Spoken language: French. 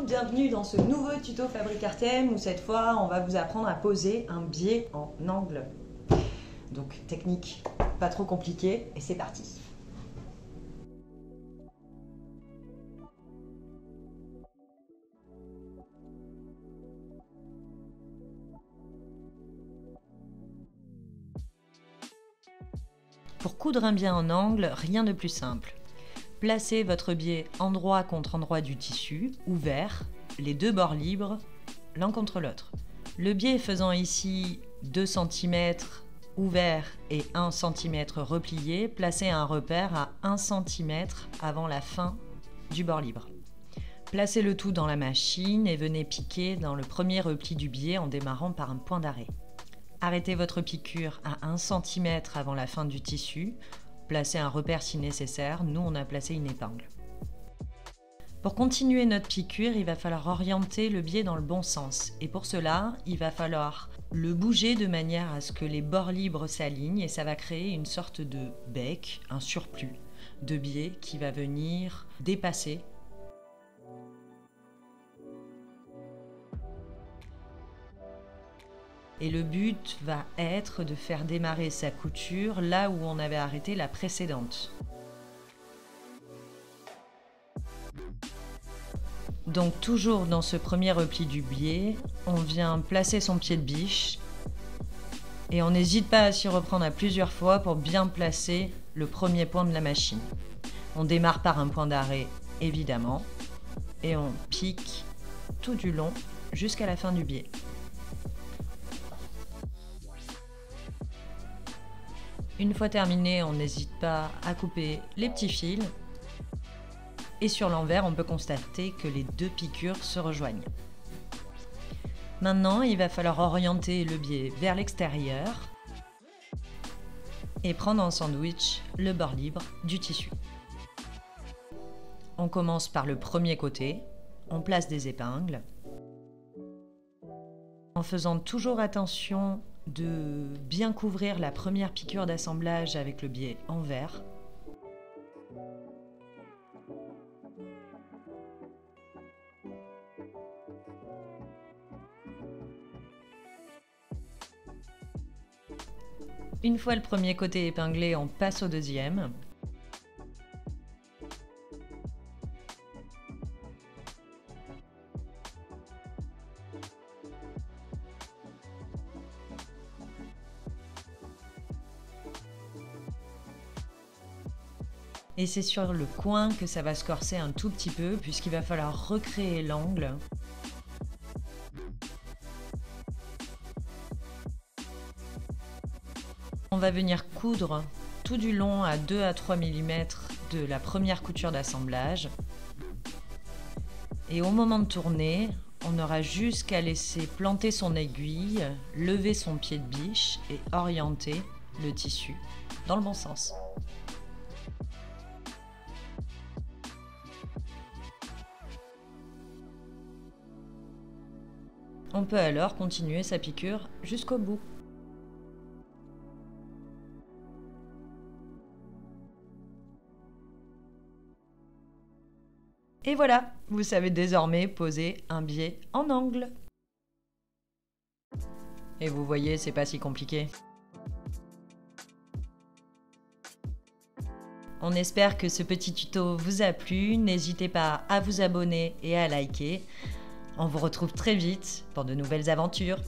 bienvenue dans ce nouveau tuto Fabric Artem où cette fois on va vous apprendre à poser un biais en angle. Donc technique pas trop compliquée et c'est parti. Pour coudre un biais en angle, rien de plus simple. Placez votre biais endroit contre endroit du tissu, ouvert, les deux bords libres, l'un contre l'autre. Le biais faisant ici 2 cm ouvert et 1 cm replié, placez un repère à 1 cm avant la fin du bord libre. Placez le tout dans la machine et venez piquer dans le premier repli du biais en démarrant par un point d'arrêt. Arrêtez votre piqûre à 1 cm avant la fin du tissu. Placez un repère si nécessaire, nous on a placé une épingle. Pour continuer notre piqûre, il va falloir orienter le biais dans le bon sens. Et pour cela, il va falloir le bouger de manière à ce que les bords libres s'alignent et ça va créer une sorte de bec, un surplus de biais qui va venir dépasser. Et le but va être de faire démarrer sa couture là où on avait arrêté la précédente. Donc toujours dans ce premier repli du biais, on vient placer son pied de biche et on n'hésite pas à s'y reprendre à plusieurs fois pour bien placer le premier point de la machine. On démarre par un point d'arrêt évidemment et on pique tout du long jusqu'à la fin du biais. Une fois terminé, on n'hésite pas à couper les petits fils. Et sur l'envers, on peut constater que les deux piqûres se rejoignent. Maintenant, il va falloir orienter le biais vers l'extérieur et prendre en sandwich le bord libre du tissu. On commence par le premier côté, on place des épingles, en faisant toujours attention de bien couvrir la première piqûre d'assemblage avec le biais envers. Une fois le premier côté épinglé, on passe au deuxième. Et c'est sur le coin que ça va se corser un tout petit peu puisqu'il va falloir recréer l'angle. On va venir coudre tout du long à 2 à 3 mm de la première couture d'assemblage. Et au moment de tourner, on aura juste qu'à laisser planter son aiguille, lever son pied de biche et orienter le tissu dans le bon sens. On peut alors continuer sa piqûre jusqu'au bout. Et voilà, vous savez désormais poser un biais en angle. Et vous voyez, c'est pas si compliqué. On espère que ce petit tuto vous a plu. N'hésitez pas à vous abonner et à liker. On vous retrouve très vite pour de nouvelles aventures.